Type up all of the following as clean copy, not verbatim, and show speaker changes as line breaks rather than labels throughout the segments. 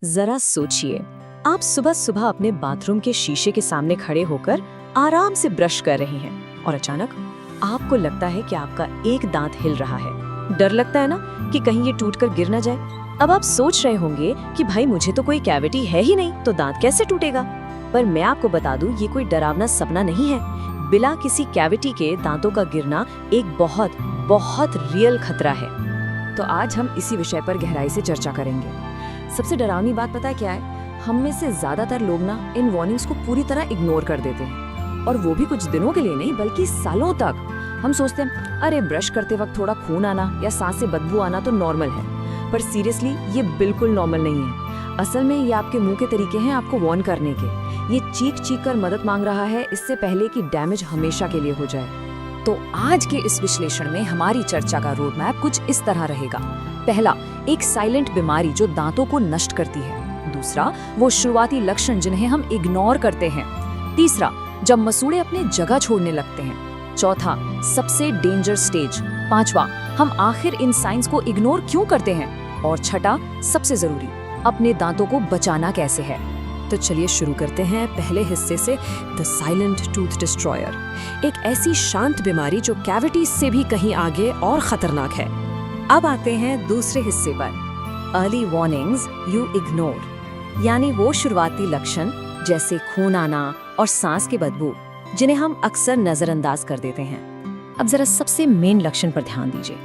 जरा सोचिए, आप सुबह सुबह अपने बाथरूम के शीशे के सामने खड़े होकर आराम से ब्रश कर रहे हैं और अचानक आपको लगता है कि आपका एक दांत हिल रहा है। डर लगता है ना कि कहीं ये टूटकर गिर ना जाए। अब आप सोच रहे होंगे कि भाई मुझे तो कोई कैविटी है ही नहीं, तो दांत कैसे टूटेगा। पर मैं आपको बता दूं, ये कोई डरावना सपना नहीं है। बिना किसी कैविटी के दांतों का गिरना एक बहुत बहुत रियल खतरा है। तो आज हम इसी विषय पर गहराई से चर्चा करेंगे। सबसे डरावनी बात पता है क्या है? हम में से ज्यादातर लोग ना इन वार्निंग्स को पूरी तरह इग्नोर कर देते हैं, और वो भी कुछ दिनों के लिए नहीं बल्कि सालों तक। हम सोचते हैं अरे ब्रश करते वक्त थोड़ा खून आना या सांस से बदबू आना तो नॉर्मल है, पर सीरियसली ये बिल्कुल नॉर्मल नहीं है। असल में ये आपके मुंह के तरीके हैं आपको वार्न करने के। ये चीख चीख कर मदद मांग रहा है, इससे पहले कि डैमेज हमेशा के लिए हो जाए। तो आज के इस विश्लेषण में हमारी चर्चा का रोड मैप कुछ इस तरह रहेगा। पहला, एक साइलेंट बीमारी जो दांतों को नष्ट करती है। दूसरा, वो शुरुआती लक्षण जिन्हें हम इग्नोर करते हैं। तीसरा, जब मसूड़े अपने जगह छोड़ने लगते हैं। चौथा, सबसे डेंजर स्टेज। पांचवा, हम आखिर इन साइंस को इग्नोर क्यों करते हैं। और छठा, सबसे जरूरी, अपने दांतों को बचाना कैसे है। तो चलिए शुरू करते हैं पहले हिस्से से, द साइलेंट टूथ डिस्ट्रॉयर। एक ऐसी शांत बीमारी जो कैविटीज से भी कहीं आगे और खतरनाक है। अब आते हैं दूसरे हिस्से पर, अर्ली वार्निंग्स यू इग्नोर, यानी वो शुरुआती लक्षण जैसे खून आना और सांस की बदबू जिन्हें हम अक्सर नजरअंदाज कर देते हैं। अब जरा सबसे मेन लक्षण पर ध्यान दीजिए।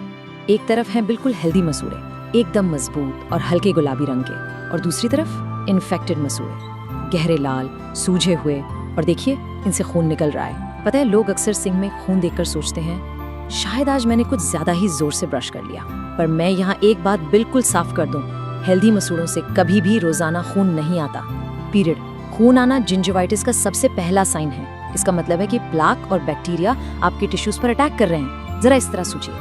एक तरफ है बिल्कुल हेल्दी मसूड़े, एकदम मजबूत और हल्के गुलाबी रंग के, और दूसरी तरफ इन्फेक्टेड मसूड़े, गहरे लाल, सूजे हुए, और देखिए इनसे खून निकल रहा है। पता है, लोग अक्सर सिंक में खून देखकर सोचते हैं शायद आज मैंने कुछ ज्यादा ही जोर से ब्रश कर लिया। पर मैं यहाँ एक बात बिल्कुल साफ कर दूं, हेल्दी मसूड़ों से कभी भी रोजाना खून नहीं आता। पीरियड। खून आना जिंजिवाइटिस का सबसे पहला साइन है। इसका मतलब है कि प्लाक और बैक्टीरिया आपके टिश्यूज पर अटैक कर रहे हैं। जरा इस तरह सोचिए,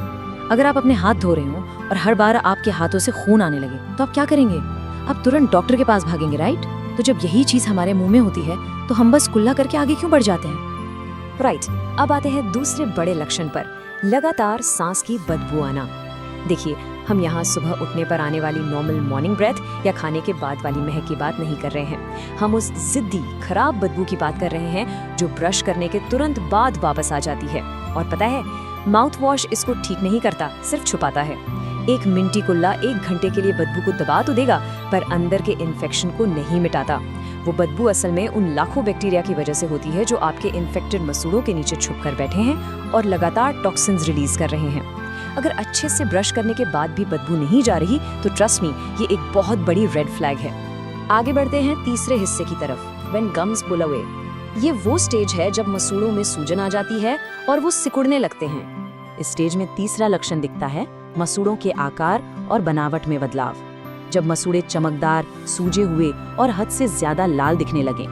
अगर आप अपने हाथ धो रहे हो और हर बार आपके हाथों से खून आने लगे तो आप क्या करेंगे? आप तुरंत डॉक्टर के पास भागेंगे, राइट? तो जब यही चीज हमारे मुंह में होती है तो हम बस कुल्ला करके आगे क्यों बढ़ जाते हैं? राइट। अब आते हैं दूसरे बड़े लक्षण पर, लगातार सांस की बदबू आना। देखिए, हम यहाँ सुबह उठने पर आने वाली नॉर्मल मॉर्निंग ब्रेथ या खाने के बाद वाली महक की बात नहीं कर रहे हैं। हम उस जिद्दी खराब बदबू की बात कर रहे हैं जो ब्रश करने के तुरंत बाद वापस आ जाती है। और पता है, माउथ वॉश इसको ठीक नहीं करता, सिर्फ छुपाता है। एक मिंटी कुल्ला 1 घंटे के लिए बदबू को दबा तो देगा, पर अंदर के इन्फेक्शन को नहीं मिटाता। वो बदबू असल में उन लाखों बैक्टीरिया की वजह से होती है जो आपके इन्फेक्टेड मसूड़ों के नीचे छुप कर बैठे हैं और लगातार टॉक्सिन्स रिलीज कर रहे हैं। अगर अच्छे से ब्रश करने के बाद भी बदबू नहीं जा रही तो ट्रस्ट मी, ये एक बहुत बड़ी रेड फ्लैग है। आगे बढ़ते हैं तीसरे हिस्से की तरफ, व्हेन गम्स पुल अवे। ये वो स्टेज है जब मसूड़ों में सूजन आ जाती है और वो सिकुड़ने लगते हैं। इस स्टेज में तीसरा लक्षण दिखता है, मसूड़ों के आकार और बनावट में बदलाव। जब मसूड़े चमकदार, सूजे हुए और हद से ज्यादा लाल दिखने लगे।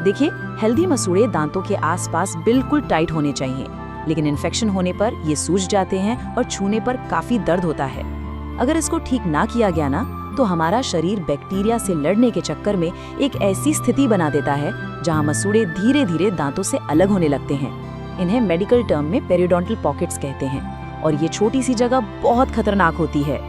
देखिए, हेल्दी मसूड़े दांतों के आसपास बिल्कुल टाइट होने चाहिए, लेकिन इन्फेक्शन होने पर ये सूज जाते हैं और छूने पर काफी दर्द होता है। अगर इसको ठीक ना किया गया ना, तो हमारा शरीर बैक्टीरिया से लड़ने के चक्कर में एक ऐसी स्थिति बना देता है जहां मसूड़े धीरे धीरे दांतों से अलग होने लगते हैं। इन्हें मेडिकल टर्म में पेरियोडोंटल पॉकेट्स कहते हैं, और ये छोटी सी जगह बहुत खतरनाक होती है।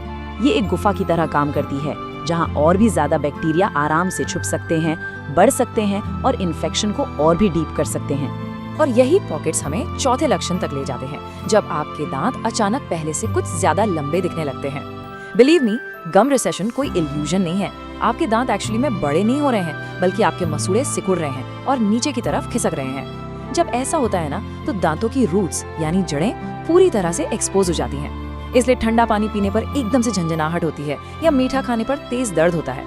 ये एक गुफा की तरह काम करती है जहां और भी ज्यादा बैक्टीरिया आराम से छुप सकते हैं, बढ़ सकते हैं और इन्फेक्शन को और भी डीप कर सकते हैं। और यही पॉकेट्स हमें चौथे लक्षण तक ले जाते हैं, जब आपके दांत अचानक पहले से कुछ ज्यादा लंबे दिखने लगते हैं। बिलीव मी, गम रिसेशन कोई इल्यूजन नहीं है। आपके दांत एक्चुअली में बड़े नहीं हो रहे हैं, बल्कि आपके मसूड़े सिकुड़ रहे हैं और नीचे की तरफ खिसक रहे हैं। जब ऐसा होता है ना, तो दांतों की रूट्स यानी जड़ें पूरी तरह से एक्सपोज हो जाती हैं। इसलिए ठंडा पानी पीने पर एकदम से झंझनाहट होती है या मीठा खाने पर तेज दर्द होता है।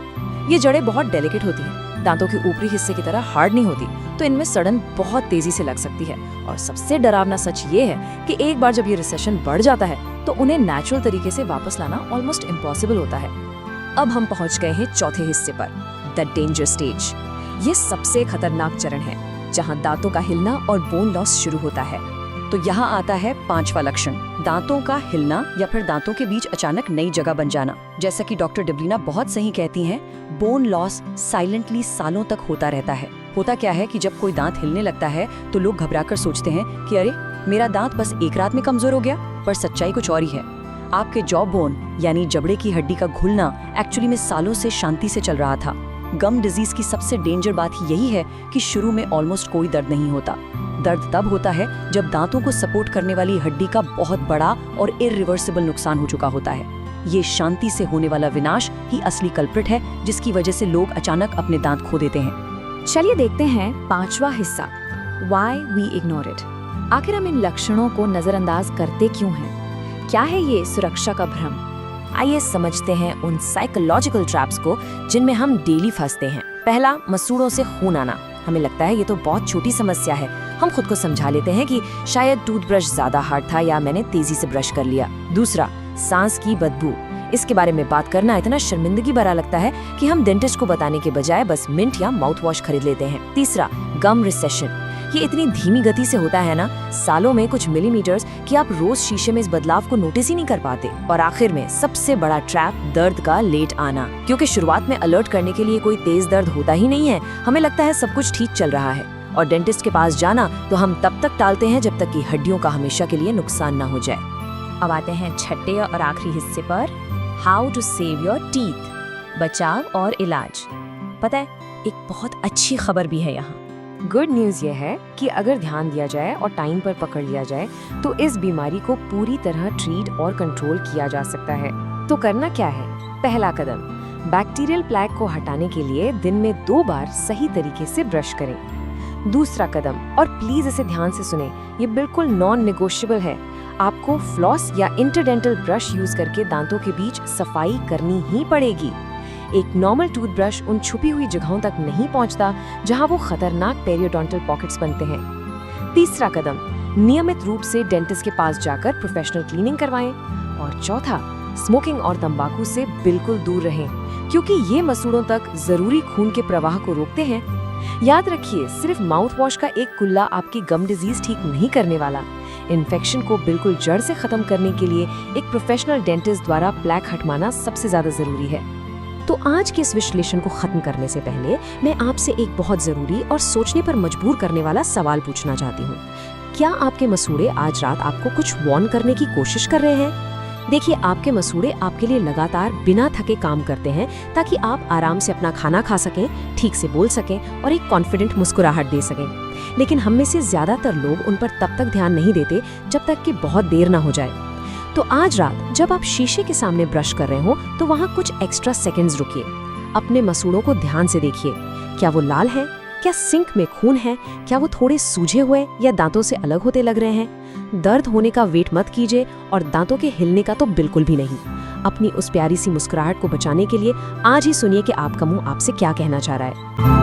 ये जड़ें बहुत डेलिकेट होती हैं, दांतों के ऊपरी हिस्से की तरह हार्ड नहीं होती, तो इनमें सड़न बहुत तेजी से लग सकती है। और सबसे डरावना सच ये है कि एक बार जब ये रिसेशन बढ़ जाता है तो उन्हें नेचुरल तरीके से वापस लाना ऑलमोस्ट इम्पॉसिबल होता है। अब हम पहुंच गए हैं चौथे हिस्से पर, द डेंजर स्टेज। ये सबसे खतरनाक चरण है जहां दांतों का हिलना और बोन लॉस शुरू होता है। तो यहाँ आता है पांचवा लक्षण, दांतों का हिलना या फिर दांतों के बीच अचानक नई जगह बन जाना। जैसा कि डॉक्टर डिब्लिना बहुत सही कहती हैं, बोन लॉस साइलेंटली सालों तक होता रहता है। होता क्या है कि जब कोई दांत हिलने लगता है तो लोग घबराकर सोचते हैं कि अरे मेरा दांत बस एक रात में कमजोर हो गया, पर सच्चाई कुछ और ही है। आपके जॉ बोन यानी जबड़े की हड्डी का घुलना एक्चुअली में सालों से शांति से चल रहा था। गम डिजीज की सबसे डेंजर बात यही है कि शुरू में ऑलमोस्ट कोई दर्द नहीं होता। दर्द तब होता है जब दांतों को सपोर्ट करने वाली हड्डी का बहुत बड़ा और इरिवर्सिबल नुकसान हो चुका होता है। ये शांति से होने वाला विनाश ही असली कल्प्रिट है, जिसकी वजह से लोग अचानक अपने दांत खो देते हैं।
चलिए देखते हैं 5वां हिस्सा, Why we ignore it। आखिर हम इन लक्षणों को नजरअंदाज करते क्यों हैं? क्या है ये सुरक्षा का भ्रम? आइए समझते हैं उन साइकोलॉजिकल ट्रैप्स को जिनमें हम डेली फंसते हैं। पहला, मसूड़ों से खून आना। हमें लगता है ये तो बहुत छोटी समस्या है। हम खुद को समझा लेते हैं कि शायद टूथब्रश ज्यादा हार्ड था या मैंने तेजी से ब्रश कर लिया। दूसरा, सांस की बदबू। इसके बारे में बात करना इतना शर्मिंदगी भरा लगता है कि हम डेंटिस्ट को बताने के बजाय बस मिंट या माउथ वॉश खरीद लेते हैं। तीसरा, गम रिसेशन। ये इतनी धीमी गति से होता है ना, सालों में कुछ मिलीमीटर्स, कि आप रोज शीशे में इस बदलाव को नोटिस ही नहीं कर पाते। और आखिर में सबसे बड़ा ट्रैप, दर्द का लेट आना। क्योंकि शुरुआत में अलर्ट करने के लिए कोई तेज दर्द होता ही नहीं है, हमें लगता है सब कुछ ठीक चल रहा है। और डेंटिस्ट के पास जाना तो हम तब तक टालते हैं जब तक कि हड्डियों का हमेशा के लिए नुकसान ना हो जाए। अब आते हैं छठे और आखिरी हिस्से पर, how to save your teeth, बचाव और इलाज। पता है, एक बहुत अच्छी खबर भी है यहाँ। गुड न्यूज़ ये है कि अगर ध्यान दिया जाए और टाइम पर पकड़ लिया जाए तो इस बीमारी को पूरी तरह ट्रीट और कंट्रोल किया जा सकता है। तो करना क्या है? पहला कदम, बैक्टीरियल प्लैक को हटाने के लिए दिन में 2 बार सही तरीके से ब्रश करें। दूसरा कदम, और प्लीज इसे ध्यान से सुने, ये बिल्कुल नॉन नेगोशिएबल है, आपको फ्लॉस या इंटरडेंटल ब्रश यूज करके दांतों के बीच सफाई करनी ही पड़ेगी। एक नॉर्मल टूथब्रश उन छुपी हुई जगहों तक नहीं पहुंचता जहां वो खतरनाक पेरियोडोंटल पॉकेट्स बनते हैं। तीसरा कदम, नियमित रूप से डेंटिस्ट के पास जाकर प्रोफेशनल क्लीनिंग करवाएं। और चौथा, स्मोकिंग और तंबाकू से बिल्कुल दूर रहें, क्योंकि ये मसूड़ों तक जरूरी खून के प्रवाह को रोकते हैं। याद रखिए, सिर्फ माउथ वॉश का एक कुल्ला आपकी गम डिजीज ठीक नहीं करने वाला। इन्फेक्शन को बिल्कुल जड़ से खत्म करने के लिए एक प्रोफेशनल डेंटिस्ट द्वारा प्लैक हटवाना सबसे ज्यादा जरूरी है। तो आज के इस विश्लेषण को खत्म करने से पहले मैं आपसे एक बहुत जरूरी और सोचने पर मजबूर करने वाला सवाल पूछना चाहती हूँ। क्या आपके मसूड़े आज रात आपको कुछ वार्न करने की कोशिश कर रहे हैं? देखिए, आपके मसूड़े आपके लिए लगातार बिना थके काम करते हैं ताकि आप आराम से अपना खाना खा सकें, ठीक से बोल सकें और एक कॉन्फिडेंट मुस्कुराहट दे सकें। लेकिन हम में से ज्यादातर लोग उन पर तब तक ध्यान नहीं देते जब तक कि बहुत देर ना हो जाए। तो आज रात जब आप शीशे के सामने ब्रश कर रहे हो तो वहाँ कुछ एक्स्ट्रा सेकंड्स रुकिए। अपने मसूड़ों को ध्यान से देखिए। क्या वो लाल है? क्या सिंक में खून है? क्या वो थोड़े सूजे हुए या दांतों से अलग होते लग रहे हैं? दर्द होने का वेट मत कीजिए और दांतों के हिलने का तो बिल्कुल भी नहीं। अपनी उस प्यारी सी मुस्कुराहट को बचाने के लिए आज ही सुनिए कि आपका मुंह आपसे क्या कहना चाह रहा है।